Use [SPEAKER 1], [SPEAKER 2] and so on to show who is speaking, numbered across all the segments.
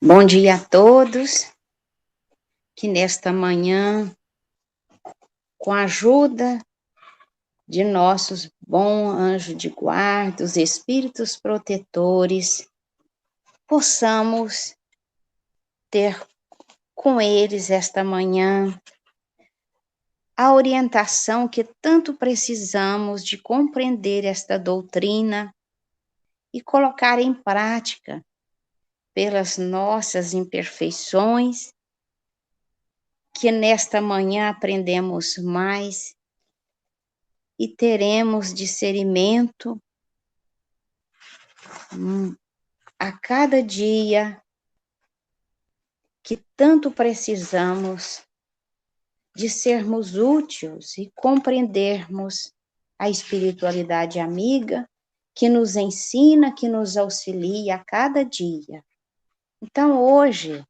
[SPEAKER 1] Bom dia a todos, que nesta manhã, com a ajuda de nossos bons anjos de guarda, os espíritos protetores, possamos ter com eles esta manhã a orientação que tanto precisamos de compreender esta doutrina e colocar em prática pelas nossas imperfeições, que nesta manhã aprendemos mais e teremos discernimento a cada dia que tanto precisamos de sermos úteis e compreendermos a espiritualidade amiga que nos ensina, que nos auxilia a cada dia. Então, hoje,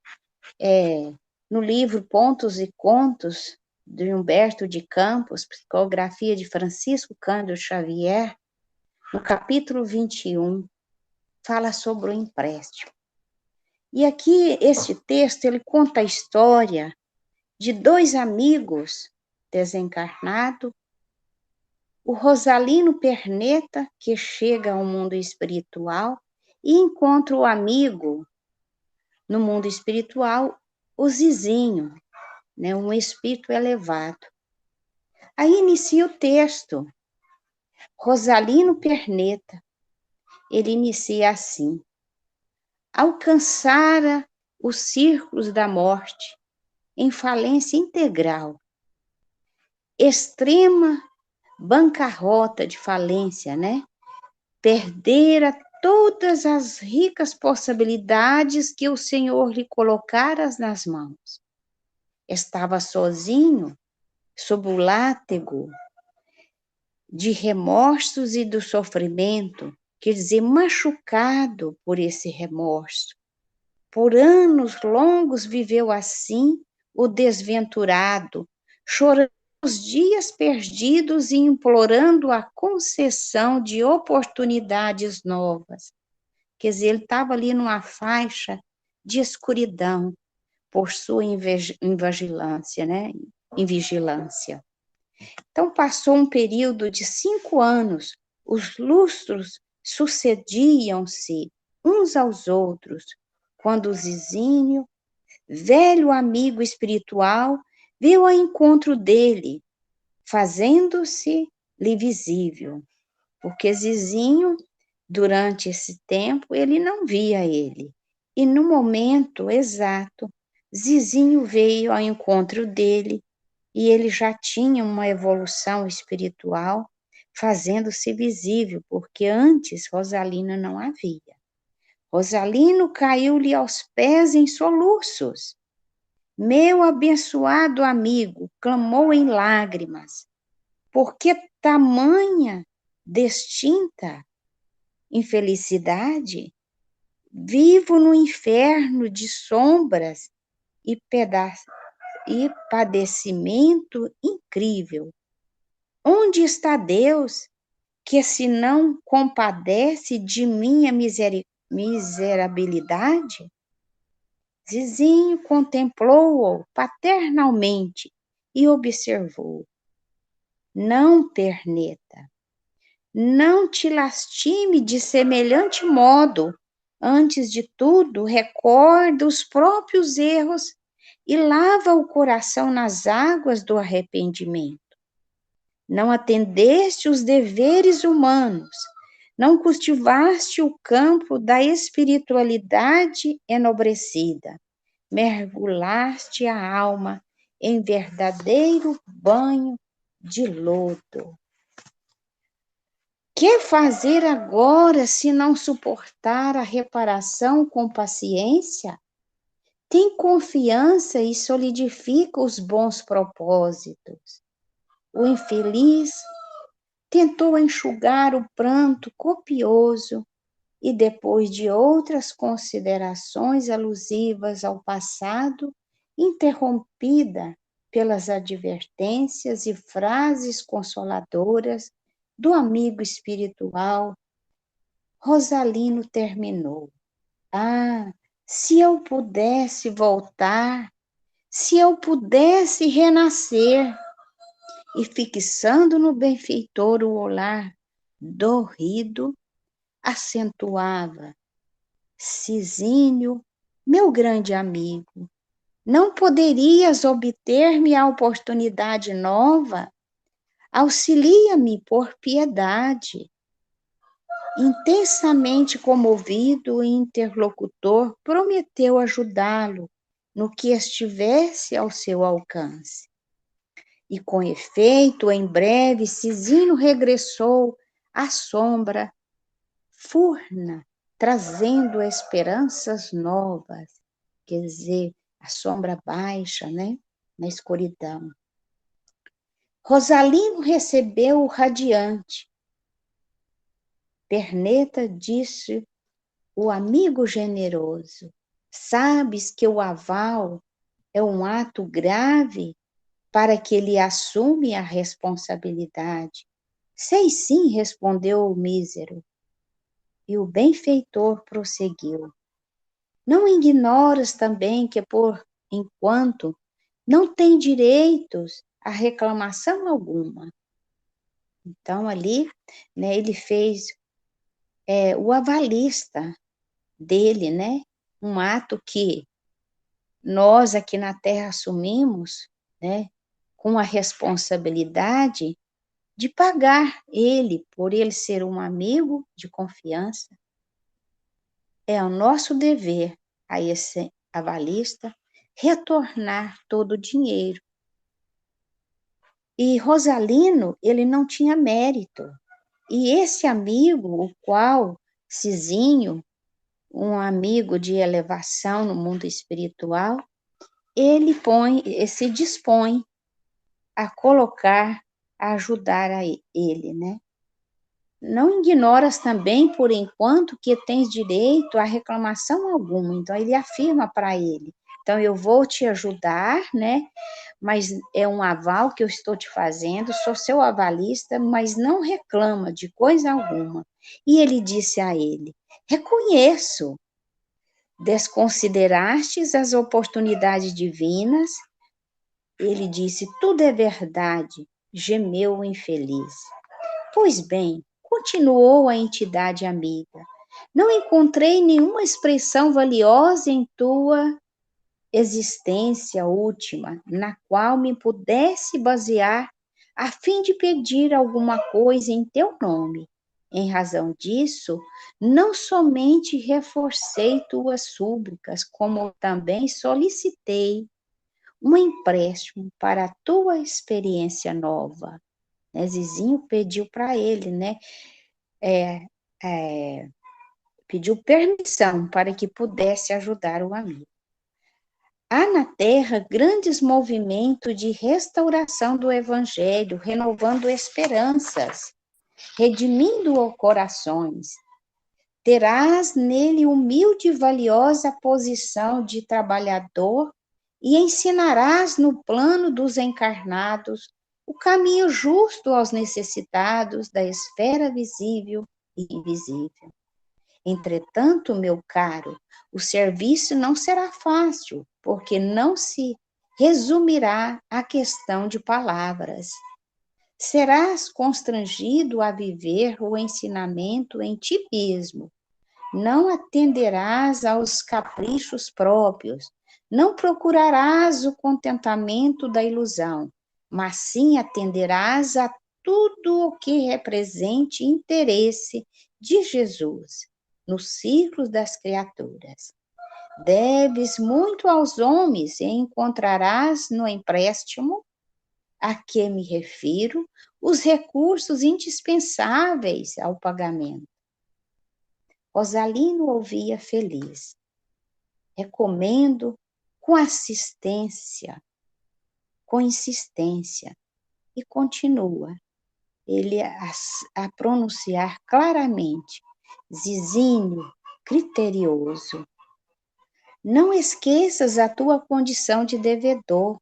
[SPEAKER 1] no livro Pontos e Contos, de Humberto de Campos, psicografia de Francisco Cândido Xavier, no capítulo 21, fala sobre o empréstimo. E aqui, este texto, ele conta a história de dois amigos desencarnados, o Rosalino Perneta, que chega ao mundo espiritual e encontra o amigo no mundo espiritual, o Zizinho, né, um espírito elevado. Aí inicia o texto. Rosalino Perneta, ele inicia assim: alcançara os círculos da morte em falência integral, extrema bancarrota de falência, né? Perdera todas as ricas possibilidades que o Senhor lhe colocara nas mãos. Estava sozinho, sob o látego de remorsos e do sofrimento, quer dizer, machucado por esse remorso. Por anos longos viveu assim o desventurado, chorando os dias perdidos e implorando a concessão de oportunidades novas. Quer dizer, ele estava ali numa faixa de escuridão por sua invigilância, né? Invigilância. Então, passou um período de 5 anos, os lustros sucediam-se uns aos outros, quando o Zizinho, velho amigo espiritual, veio ao encontro dele, fazendo-se-lhe visível, porque Zizinho, durante esse tempo, ele não via ele. E no momento exato, Zizinho veio ao encontro dele e ele já tinha uma evolução espiritual, fazendo-se visível, porque antes Rosalino não havia. Rosalino caiu-lhe aos pés em soluços. Meu abençoado amigo, clamou em lágrimas, por que tamanha destinta infelicidade? Vivo no inferno de sombras e padecimento incrível. Onde está Deus, que se não compadece de minha miserabilidade? Zizinho contemplou-o paternalmente e observou: não, Perneta, não te lastime de semelhante modo. Antes de tudo, recorda os próprios erros e lava o coração nas águas do arrependimento. Não atendeste os deveres humanos, não cultivaste o campo da espiritualidade enobrecida, mergulhaste a alma em verdadeiro banho de lodo. Que fazer agora se não suportar a reparação com paciência? Tem confiança e solidifica os bons propósitos. O infeliz tentou enxugar o pranto copioso e, depois de outras considerações alusivas ao passado, interrompida pelas advertências e frases consoladoras do amigo espiritual, Rosalino terminou: ah, Se eu pudesse voltar, se eu pudesse renascer, e fixando no benfeitor o olhar dorrido, acentuava: Cisinho, meu grande amigo, não poderias obter-me a oportunidade nova? Auxilia-me por piedade. Intensamente comovido, o interlocutor prometeu ajudá-lo no que estivesse ao seu alcance. E, com efeito, em breve, Cisinho regressou à sombra furna, trazendo esperanças novas, quer dizer, a sombra baixa, né? Na escuridão. Rosalino recebeu-o radiante. Perneta disse o amigo generoso: sabes que o aval é um ato grave para que ele assume a responsabilidade. Sei sim, respondeu o mísero. E o benfeitor prosseguiu: não ignoras também que, por enquanto, não tem direitos a reclamação alguma. Então, ali, né, ele fez o avalista dele, né? Um ato que nós aqui na Terra assumimos, né? Com a responsabilidade de pagar ele, por ele ser um amigo de confiança. É o nosso dever a esse avalista retornar todo o dinheiro. E Rosalino, ele não tinha mérito. E esse amigo, o qual Cisinho, um amigo de elevação no mundo espiritual, ele se dispõe a colocar, a ajudar a ele, né? Não ignoras também, por enquanto, que tens direito a reclamação alguma. Então, ele afirma para ele. Então, eu vou te ajudar, né? Mas é um aval que eu estou te fazendo, sou seu avalista, mas não reclama de coisa alguma. E ele disse a ele: reconheço, desconsiderastes as oportunidades divinas. Ele disse: tudo é verdade, gemeu o infeliz. Pois bem, continuou a entidade amiga, não encontrei nenhuma expressão valiosa em tua existência última, na qual me pudesse basear a fim de pedir alguma coisa em teu nome. Em razão disso, não somente reforcei tuas súplicas, como também solicitei um empréstimo para a tua experiência nova. Né? Zizinho pediu para ele, né? Pediu permissão para que pudesse ajudar o amigo. Há na Terra grandes movimentos de restauração do Evangelho, renovando esperanças, redimindo corações. Terás nele humilde e valiosa posição de trabalhador e ensinarás no plano dos encarnados o caminho justo aos necessitados da esfera visível e invisível. Entretanto, meu caro, o serviço não será fácil, porque não se resumirá à questão de palavras. Serás constrangido a viver o ensinamento em ti mesmo. Não atenderás aos caprichos próprios, não procurarás o contentamento da ilusão, mas sim atenderás a tudo o que represente interesse de Jesus nos círculos das criaturas. Deves muito aos homens e encontrarás no empréstimo a que me refiro os recursos indispensáveis ao pagamento. Rosalino ouvia feliz. Recomendo com assistência, com insistência, e continua ele a pronunciar claramente: Zizinho, criterioso, não esqueças a tua condição de devedor,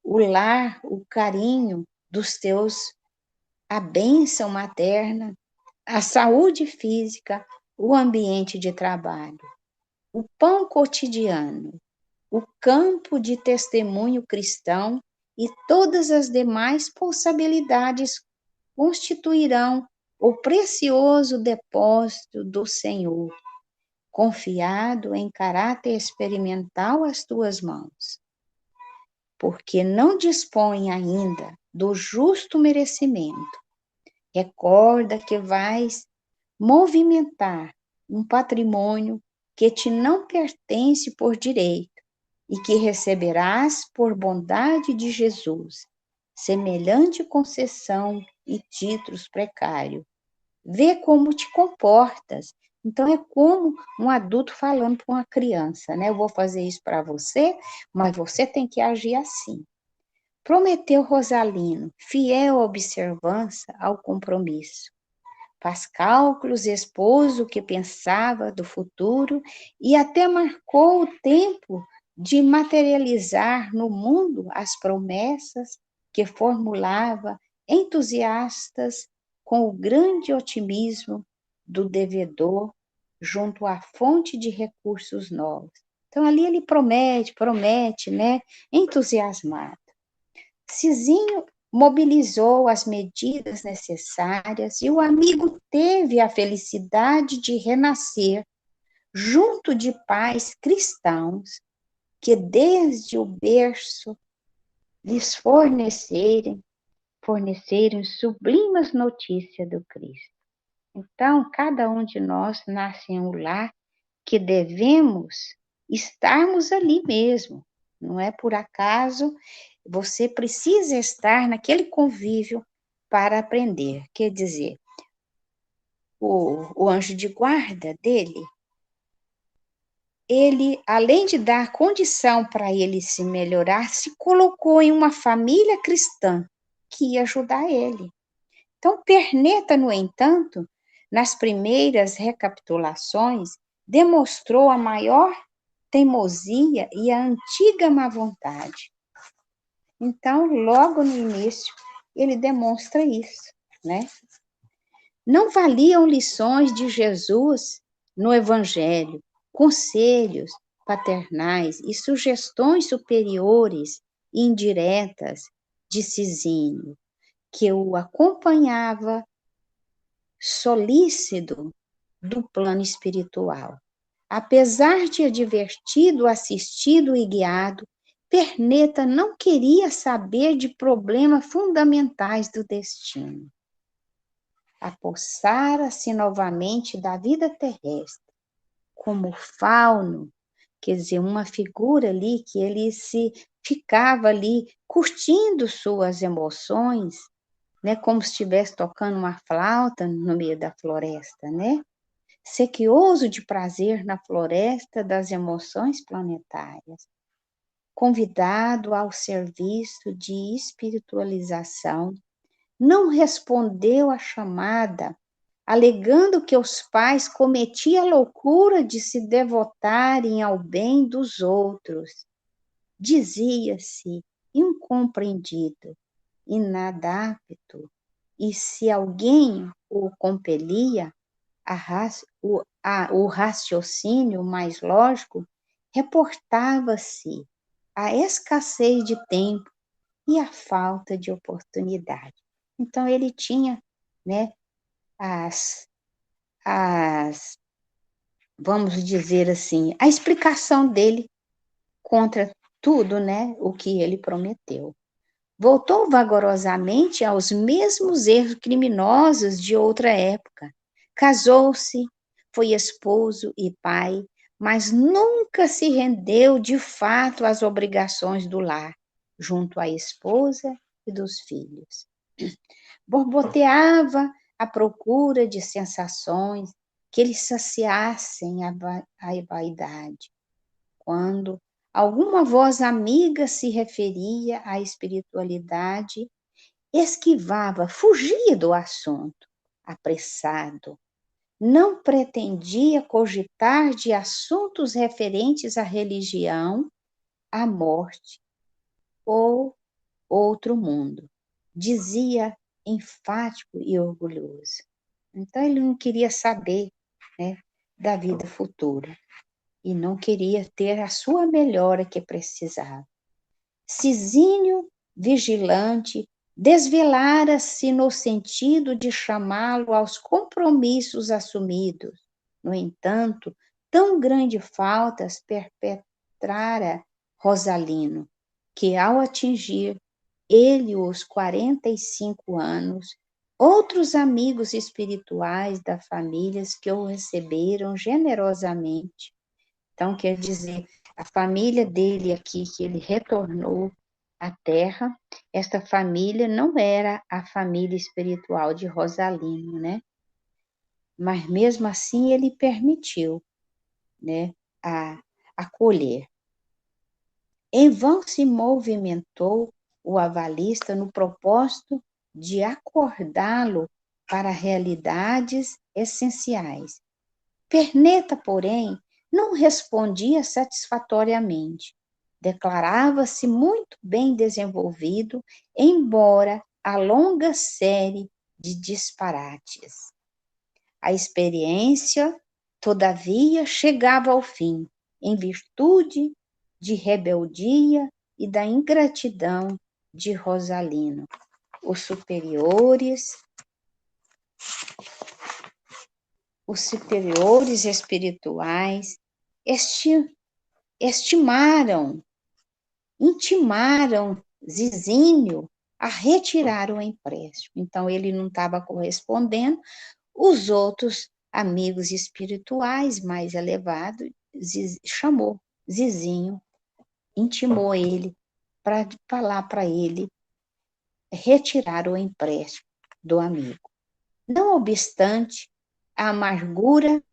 [SPEAKER 1] o lar, o carinho dos teus, a bênção materna, a saúde física, o ambiente de trabalho. o pão cotidiano, o campo de testemunho cristão e todas as demais possibilidades constituirão o precioso depósito do Senhor, confiado em caráter experimental às tuas mãos, porque não dispõe ainda do justo merecimento. Recorda que vais movimentar um patrimônio que te não pertence por direito e que receberás por bondade de Jesus, semelhante concessão e títulos precários. Vê como te comportas. Então, é como um adulto falando para uma criança, né? Eu vou fazer isso para você, mas você tem que agir assim. Prometeu Rosalino, fiel observância ao compromisso. Faz cálculos, expôs o que pensava do futuro e até marcou o tempo de materializar no mundo as promessas que formulava entusiastas com o grande otimismo do devedor junto à fonte de recursos novos. Então, ali ele promete, né? Entusiasmado. Cizinho mobilizou as medidas necessárias e o amigo teve a felicidade de renascer junto de pais cristãos que desde o berço lhes fornecerem sublimes notícias do Cristo. Então, cada um de nós nasce em um lar que devemos estarmos ali mesmo. Não é por acaso, você precisa estar naquele convívio para aprender. Quer dizer, o anjo de guarda dele, ele, além de dar condição para ele se melhorar, se colocou em uma família cristã que ia ajudar ele. Então, Perneta, no entanto, nas primeiras recapitulações, demonstrou a maior teimosia e a antiga má vontade. Então, logo no início, ele demonstra isso, né? Não valiam lições de Jesus no Evangelho, conselhos paternais e sugestões superiores e indiretas de Cisinho, que o acompanhava solícito do plano espiritual. Apesar de advertido, assistido e guiado, Perneta não queria saber de problemas fundamentais do destino. Apossara-se novamente da vida terrestre, como fauno, quer dizer, uma figura ali que ele se ficava ali curtindo suas emoções, né, como se estivesse tocando uma flauta no meio da floresta, né? Sequioso de prazer na floresta das emoções planetárias, convidado ao serviço de espiritualização, não respondeu à chamada, alegando que os pais cometiam a loucura de se devotarem ao bem dos outros. Dizia-se incompreendido, inadapto, e se alguém o compelia, o raciocínio mais lógico reportava-se a escassez de tempo e a falta de oportunidade. Então, ele tinha, né, as, vamos dizer assim, a explicação dele contra tudo, né, o que ele prometeu. Voltou vagarosamente aos mesmos erros criminosos de outra época. Casou-se, foi esposo e pai, mas nunca se rendeu de fato às obrigações do lar, junto à esposa e dos filhos. Borboteava à procura de sensações que lhe saciassem a vaidade. Quando alguma voz amiga se referia à espiritualidade, esquivava, fugia do assunto, apressado. Não pretendia cogitar de assuntos referentes à religião, à morte ou outro mundo. Dizia enfático e orgulhoso. Então, ele não queria saber, né, da vida futura. e não queria ter a sua melhora que precisava. Cizinho, vigilante, desvelara-se no sentido de chamá-lo aos compromissos assumidos. No entanto, tão grande faltas perpetrara Rosalino, que ao atingir ele os 45 anos, outros amigos espirituais da família que o receberam generosamente. Então, quer dizer, a família dele aqui, que ele retornou à Terra, esta família não era a família espiritual de Rosalino, né? Mas mesmo assim ele permitiu, né, acolher. Em vão se movimentou o avalista no propósito de acordá-lo para realidades essenciais. Perneta, porém, não respondia satisfatoriamente. Declarava-se muito bem desenvolvido, embora a longa série de disparates. A experiência, todavia, chegava ao fim, em virtude de rebeldia e da ingratidão de Rosalino. Os superiores espirituais intimaram Zizinho a retirar o empréstimo. Então, ele não estava correspondendo. Os outros amigos espirituais mais elevados chamou Zizinho, intimou ele para falar para ele retirar o empréstimo do amigo. Não obstante, a amargura, o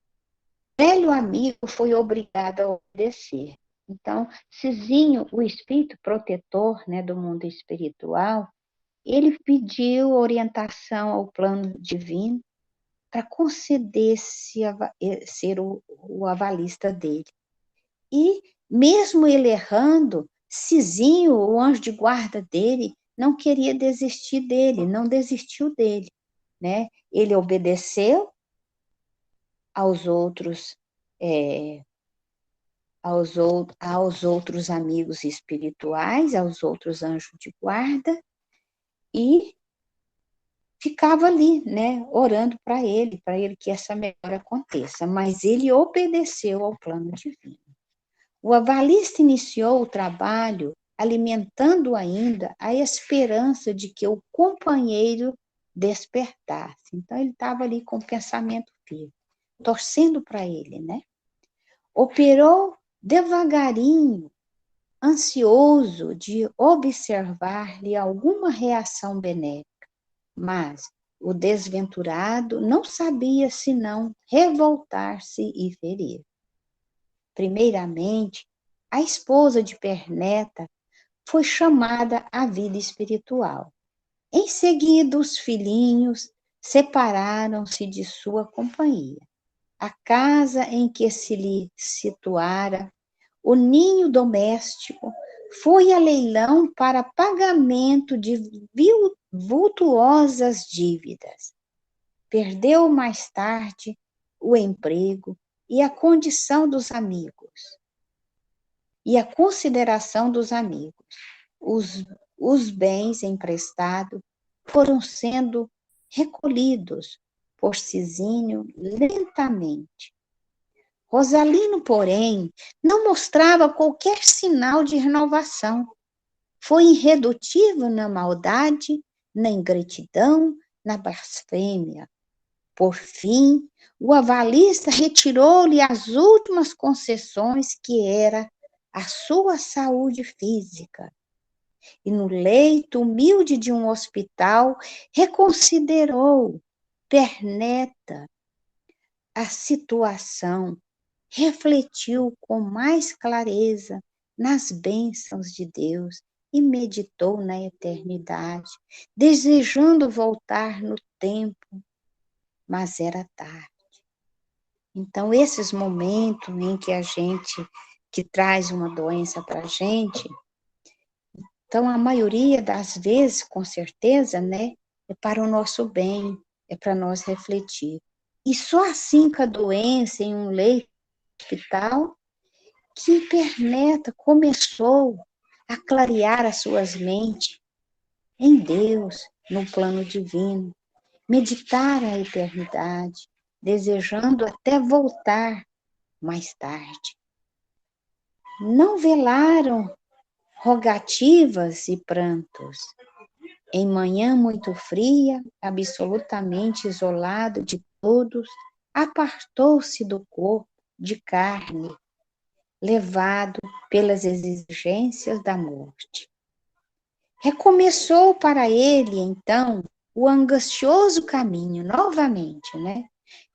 [SPEAKER 1] velho amigo foi obrigado a obedecer. Então, Cizinho, o espírito protetor, né, do mundo espiritual, ele pediu orientação ao plano divino para conceder-se ser o avalista dele. E, mesmo ele errando, Cizinho, o anjo de guarda dele, não queria desistir dele, não desistiu dele, né? Ele obedeceu aos outros, aos outros amigos espirituais, aos outros anjos de guarda, e ficava ali, né, orando para ele que essa melhora aconteça, mas ele obedeceu ao plano divino. O avalista iniciou o trabalho alimentando ainda a esperança de que o companheiro despertasse. Então, ele estava ali com o pensamento firme, torcendo para ele, né? Operou devagarinho, ansioso de observar-lhe alguma reação benéfica, mas o desventurado não sabia senão revoltar-se e ferir. Primeiramente, a esposa de Perneta foi chamada à vida espiritual. Em seguida, os filhinhos separaram-se de sua companhia. A casa em que se lhe situara o ninho doméstico foi a leilão para pagamento de vultuosas dívidas. Perdeu mais tarde o emprego e a condição dos amigos, e a consideração dos amigos. Os bens emprestados foram sendo recolhidos por Cizinho lentamente. Rosalino, porém, não mostrava qualquer sinal de renovação. Foi irredutível na maldade, na ingratidão, na blasfêmia. Por fim, o avalista retirou-lhe as últimas concessões, que era a sua saúde física. E no leito humilde de um hospital, reconsiderou Perneta a situação, refletiu com mais clareza nas bênçãos de Deus e meditou na eternidade, desejando voltar no tempo, mas era tarde. Então, esses momentos em que a gente, que traz uma doença para a gente, então, a maioria das vezes, com certeza, né, é para o nosso bem, é para nós refletir. E só assim que a doença em um leito de hospital que Perneta começou a clarear as suas mentes em Deus, no plano divino, meditar a eternidade, desejando até voltar mais tarde. Não velaram rogativas e prantos. Em manhã muito fria, absolutamente isolado de todos, apartou-se do corpo de carne, levado pelas exigências da morte. Recomeçou para ele, então, o angustioso caminho, novamente, né?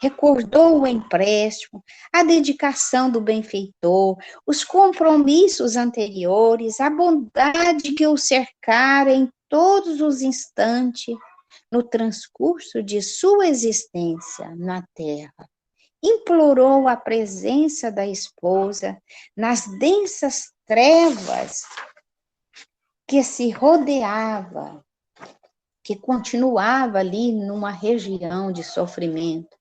[SPEAKER 1] Recordou o empréstimo, a dedicação do benfeitor, os compromissos anteriores, a bondade que o cercara em todos os instantes no transcurso de sua existência na terra. Implorou a presença da esposa nas densas trevas que se rodeava, que continuava ali numa região de sofrimento,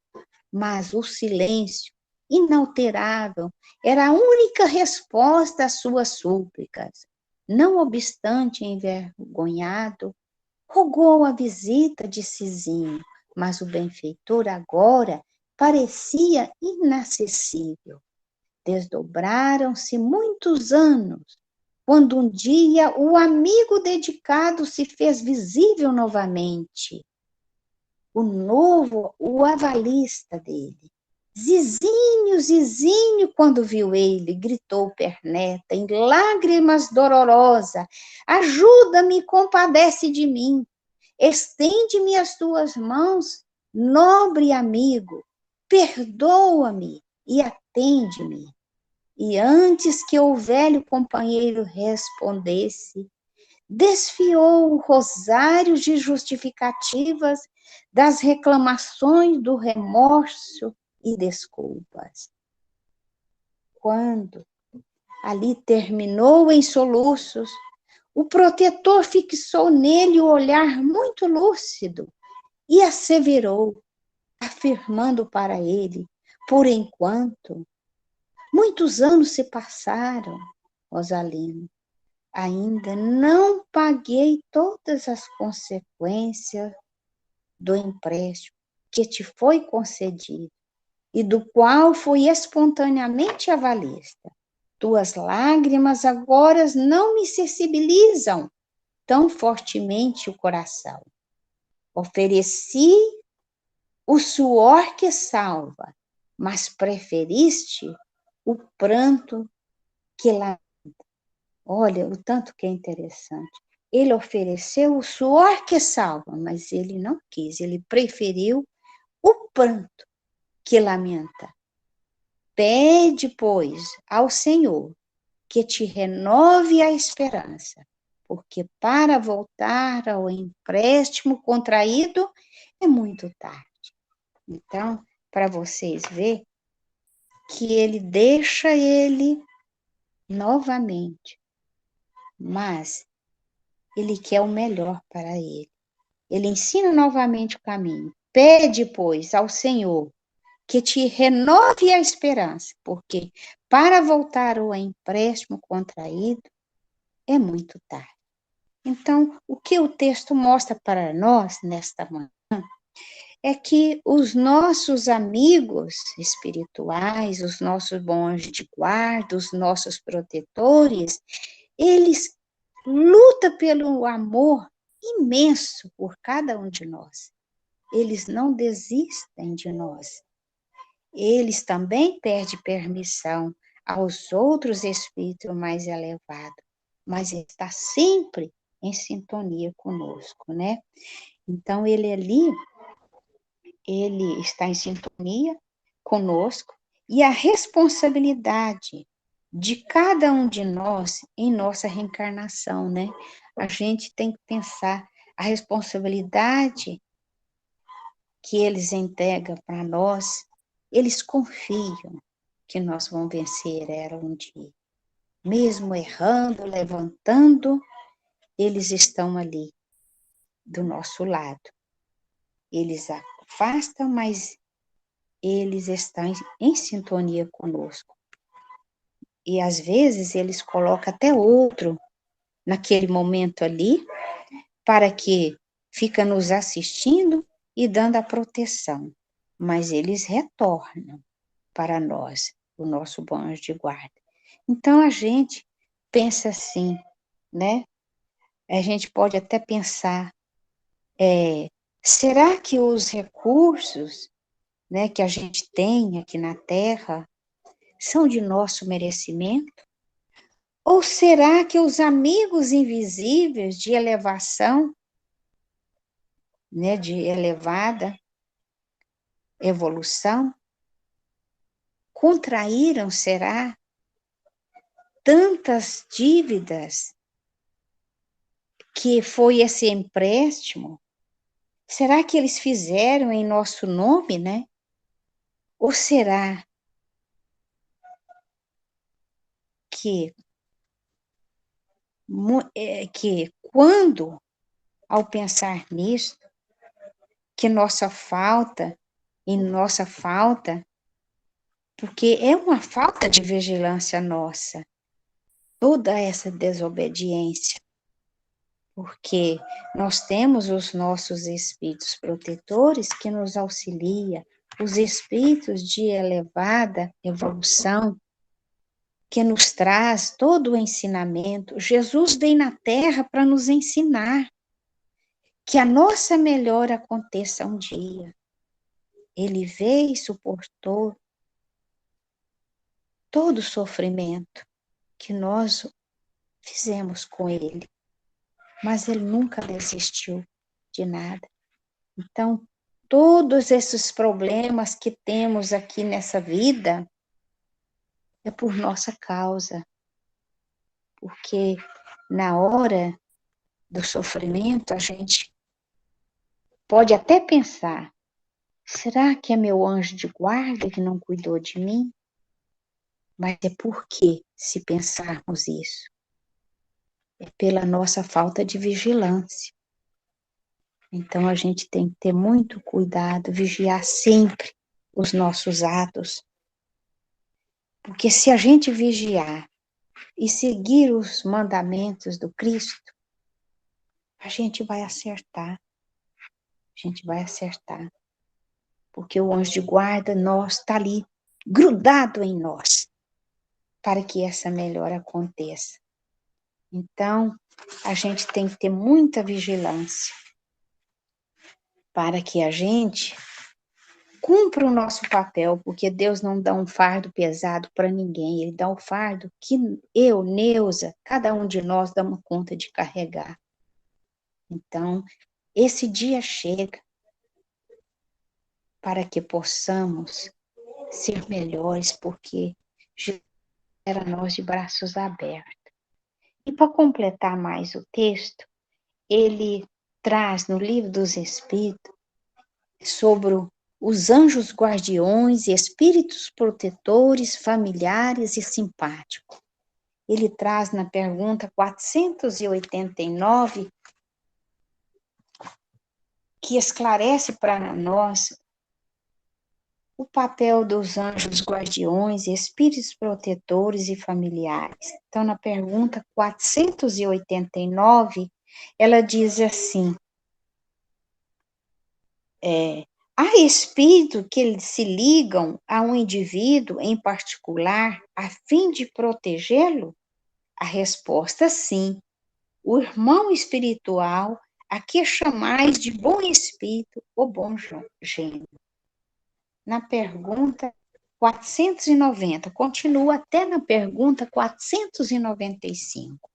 [SPEAKER 1] mas o silêncio inalterável era a única resposta às suas súplicas. Não obstante envergonhado, rogou a visita de Cizinho, mas o benfeitor agora parecia inacessível. Desdobraram-se muitos anos, quando um dia o amigo dedicado se fez visível novamente. O avalista dele. Zizinho, Zizinho, quando viu ele, gritou Perneta, em lágrimas dolorosas, ajuda-me, compadece de mim, estende-me as tuas mãos, nobre amigo, perdoa-me e atende-me. E antes que o velho companheiro respondesse, desfiou o rosário de justificativas das reclamações do remorso e desculpas. Quando ali terminou em soluços, o protetor fixou nele o olhar muito lúcido e asseverou, afirmando para ele, por enquanto, muitos anos se passaram, Rosalino, ainda não paguei todas as consequências do empréstimo que te foi concedido e do qual fui espontaneamente avalista. Tuas lágrimas agora não me sensibilizam tão fortemente o coração. Ofereci o suor que salva, mas preferiste o pranto que lamenta. Olha, o tanto que é interessante. Ele ofereceu o suor que salva, mas ele não quis, ele preferiu o pranto que lamenta. Pede, pois, ao Senhor que te renove a esperança, porque para voltar ao empréstimo contraído é muito tarde. Então, para vocês verem que ele deixa ele novamente, mas ele quer o melhor para ele. Ele ensina novamente o caminho. Pede, pois, ao Senhor que te renove a esperança, porque para voltar ao empréstimo contraído é muito tarde. Então, o que o texto mostra para nós nesta manhã é que os nossos amigos espirituais, os nossos bons de guarda, os nossos protetores, eles lutam pelo amor imenso por cada um de nós. Eles não desistem de nós. Eles também pedem permissão aos outros espíritos mais elevados, mas está sempre em sintonia conosco, né? Então, ele ali, ele está em sintonia conosco e a responsabilidade de cada um de nós em nossa reencarnação, né? A gente tem que pensar a responsabilidade que eles entregam para nós, eles confiam que nós vamos vencer ela um dia. Mesmo errando, levantando, eles estão ali, do nosso lado. Eles afastam, mas eles estão em sintonia conosco. E às vezes eles colocam até outro naquele momento ali, para que fica nos assistindo e dando a proteção. Mas eles retornam para nós, o nosso bom anjo de guarda. Então a gente pensa assim, né? A gente pode até pensar, será que os recursos, né, que a gente tem aqui na Terra são de nosso merecimento? Ou será que os amigos invisíveis de elevação, né, de elevada evolução, contraíram, será, tantas dívidas que foi esse empréstimo? Será que eles fizeram em nosso nome, né? Ou será que, que quando, ao pensar nisso, que nossa falta, porque é uma falta de vigilância nossa, toda essa desobediência, porque nós temos os nossos espíritos protetores que nos auxilia, os espíritos de elevada evolução, que nos traz todo o ensinamento. Jesus veio na Terra para nos ensinar que a nossa melhora aconteça um dia. Ele veio e suportou todo o sofrimento que nós fizemos com ele, mas ele nunca desistiu de nada. Então, todos esses problemas que temos aqui nessa vida é por nossa causa, porque na hora do sofrimento a gente pode até pensar, será que é meu anjo de guarda que não cuidou de mim? Mas é porque, se pensarmos isso, é pela nossa falta de vigilância. Então a gente tem que ter muito cuidado, vigiar sempre os nossos atos, porque se a gente vigiar e seguir os mandamentos do Cristo, a gente vai acertar. Porque o anjo de guarda está ali, grudado em nós, para que essa melhora aconteça. Então, a gente tem que ter muita vigilância para que a gente cumpra o nosso papel, porque Deus não dá um fardo pesado para ninguém, Ele dá um fardo que eu, Neuza, cada um de nós damos conta de carregar. Então, esse dia chega para que possamos ser melhores, porque Jesus era nós de braços abertos. E para completar mais o texto, ele traz no Livro dos Espíritos sobre os anjos guardiões, espíritos protetores, familiares e simpáticos. Ele traz na pergunta 489, que esclarece para nós o papel dos anjos guardiões, espíritos protetores e familiares. Então, na pergunta 489, ela diz assim, há espíritos que se ligam a um indivíduo em particular a fim de protegê-lo? A resposta, sim. O irmão espiritual, a que chamais de bom espírito ou bom gênio. Na pergunta 490, continua até na pergunta 495.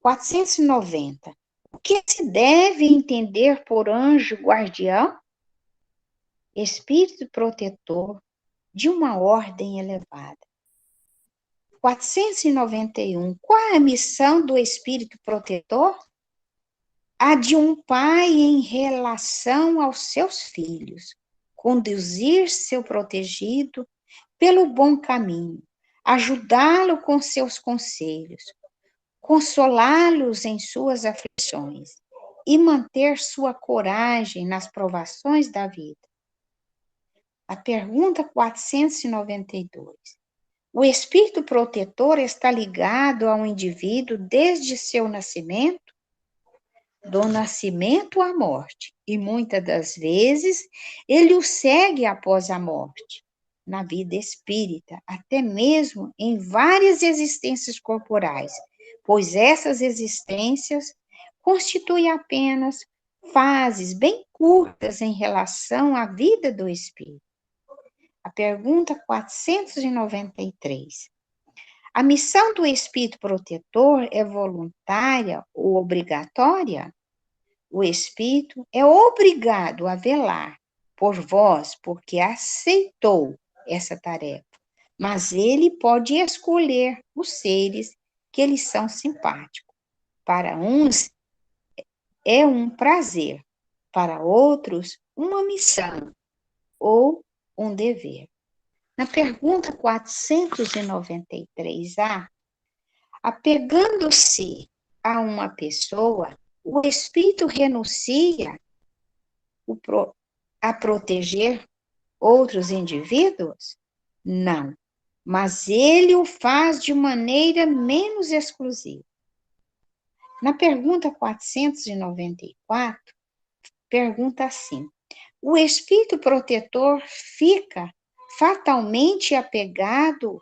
[SPEAKER 1] 490. O que se deve entender por anjo guardião? Espírito protetor de uma ordem elevada. 491. Qual é a missão do espírito protetor? A de um pai em relação aos seus filhos, conduzir seu protegido pelo bom caminho, ajudá-lo com seus conselhos, consolá-los em suas aflições e manter sua coragem nas provações da vida. A pergunta 492. O espírito protetor está ligado ao indivíduo desde seu nascimento, do nascimento à morte, e muitas das vezes ele o segue após a morte, na vida espírita, até mesmo em várias existências corporais, pois essas existências constituem apenas fases bem curtas em relação à vida do espírito. A pergunta 493. A missão do espírito protetor é voluntária ou obrigatória? O espírito é obrigado a velar por vós, porque aceitou essa tarefa, mas ele pode escolher os seres que lhes são simpáticos. Para uns é um prazer, para outros, uma missão ou um dever. Na pergunta 493A, apegando-se a uma pessoa, o espírito renuncia a proteger outros indivíduos? Não, mas ele o faz de maneira menos exclusiva. Na pergunta 494, pergunta assim: o espírito protetor fica fatalmente apegado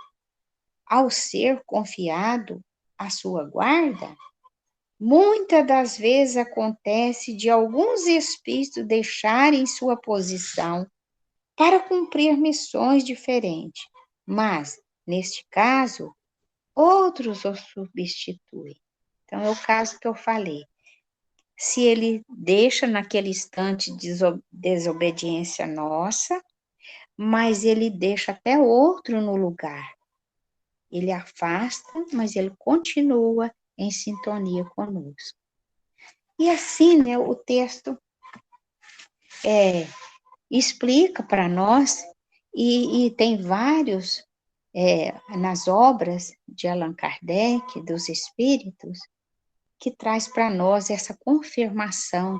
[SPEAKER 1] ao ser confiado à sua guarda? Muitas das vezes acontece de alguns espíritos deixarem sua posição para cumprir missões diferentes, mas, neste caso, outros o substituem. Então, é o caso que eu falei. Se ele deixa naquele instante desobediência nossa, mas ele deixa até outro no lugar. Ele afasta, mas ele continua em sintonia conosco. E assim, né, o texto explica para nós, e tem vários, nas obras de Allan Kardec, dos Espíritos, que traz para nós essa confirmação,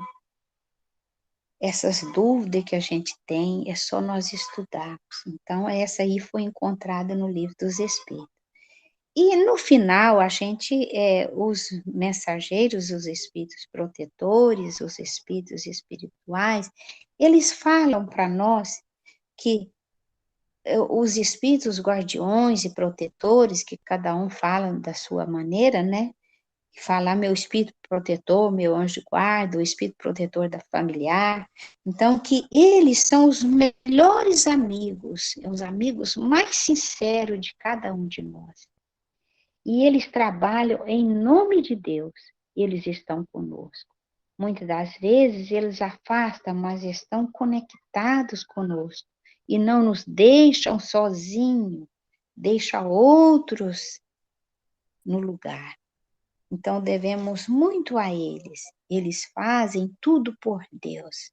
[SPEAKER 1] essas dúvidas que a gente tem, é só nós estudarmos. Então, essa aí foi encontrada no Livro dos Espíritos. E no final, a gente, os mensageiros, os espíritos protetores, os espíritos espirituais, eles falam para nós que os espíritos guardiões e protetores, que cada um fala da sua maneira, né? Falar meu espírito protetor, meu anjo de guarda, o espírito protetor da familiar. Então, que eles são os melhores amigos, os amigos mais sinceros de cada um de nós. E eles trabalham em nome de Deus, eles estão conosco. Muitas das vezes eles afastam, mas estão conectados conosco e não nos deixam sozinhos, deixam outros no lugar. Então devemos muito a eles. Eles fazem tudo por Deus.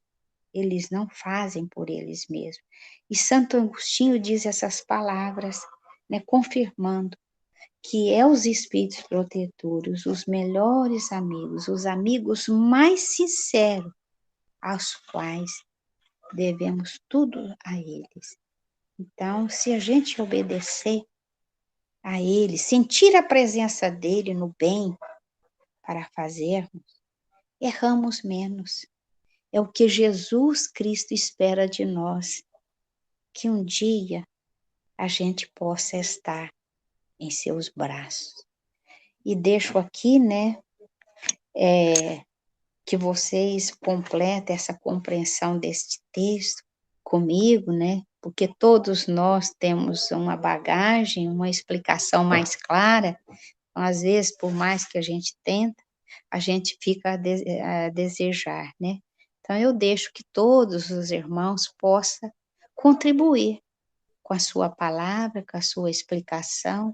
[SPEAKER 1] Eles não fazem por eles mesmos. E Santo Agostinho diz essas palavras, né, confirmando que é os espíritos protetores, os melhores amigos, os amigos mais sinceros, aos quais devemos tudo a eles. Então, se a gente obedecer a ele, sentir a presença dele no bem para fazermos, erramos menos. É o que Jesus Cristo espera de nós, que um dia a gente possa estar em seus braços. E deixo aqui, né, que vocês completem essa compreensão deste texto comigo, né? Porque todos nós temos uma bagagem, uma explicação mais clara. Então, às vezes, por mais que a gente tenta, a gente fica a desejar, né? Então, eu deixo que todos os irmãos possam contribuir com a sua palavra, com a sua explicação.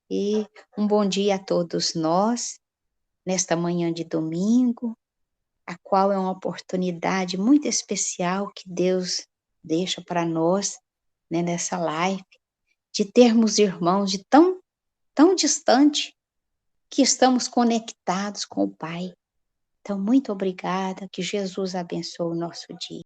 [SPEAKER 1] E um bom dia a todos nós, nesta manhã de domingo, a qual é uma oportunidade muito especial que Deus deixa para nós, né, nessa live, de termos irmãos de tão distante, que estamos conectados com o Pai. Então, muito obrigada, que Jesus abençoe o nosso dia.